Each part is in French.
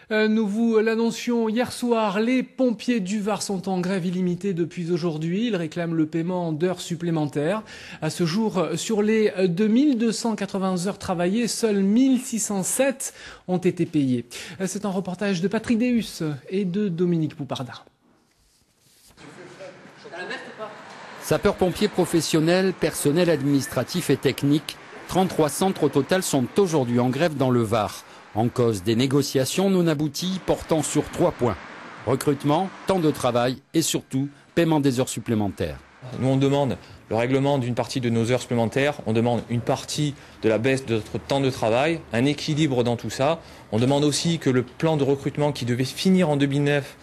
Nous vous l'annoncions hier soir, les pompiers du Var sont en grève illimitée depuis aujourd'hui. Ils réclament le paiement d'heures supplémentaires. À ce jour, sur les 2280 heures travaillées, seules 1607 ont été payées. C'est un reportage de Patrick Deus et de Dominique Pouparda. Sapeurs-pompiers professionnels, personnel administratif et technique, 33 centres au total sont aujourd'hui en grève dans le Var. En cause des négociations non abouties portant sur 3 points. Recrutement, temps de travail et surtout paiement des heures supplémentaires. Nous on demande le règlement d'une partie de nos heures supplémentaires, on demande une partie de la baisse de notre temps de travail, un équilibre dans tout ça. On demande aussi que le plan de recrutement qui devait finir en 2009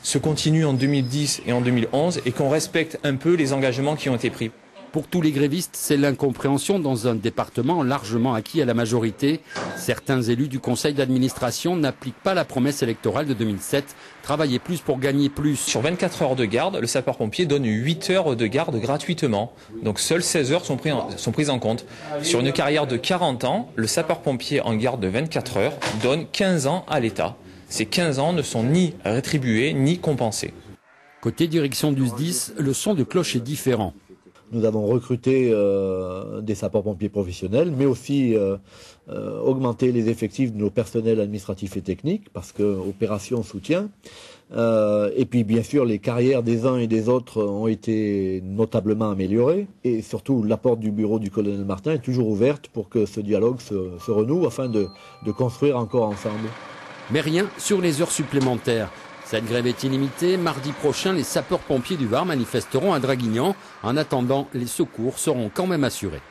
se continue en 2010 et en 2011 et qu'on respecte un peu les engagements qui ont été pris. Pour tous les grévistes, c'est l'incompréhension dans un département largement acquis à la majorité. Certains élus du conseil d'administration n'appliquent pas la promesse électorale de 2007, travailler plus pour gagner plus. Sur 24 heures de garde, le sapeur-pompier donne 8 heures de garde gratuitement. Donc seules 16 heures sont prises en compte. Sur une carrière de 40 ans, le sapeur-pompier en garde de 24 heures donne 15 ans à l'État. Ces 15 ans ne sont ni rétribués ni compensés. Côté direction du SDIS, le son de cloche est différent. Nous avons recruté des sapeurs-pompiers professionnels, mais aussi augmenté les effectifs de nos personnels administratifs et techniques, parce que opération soutien. Et puis bien sûr, les carrières des uns et des autres ont été notablement améliorées. Et surtout, la porte du bureau du colonel Martin est toujours ouverte pour que ce dialogue se renoue, afin de construire encore ensemble. Mais rien sur les heures supplémentaires. Cette grève est illimitée. Mardi prochain, les sapeurs-pompiers du Var manifesteront à Draguignan. En attendant, les secours seront quand même assurés.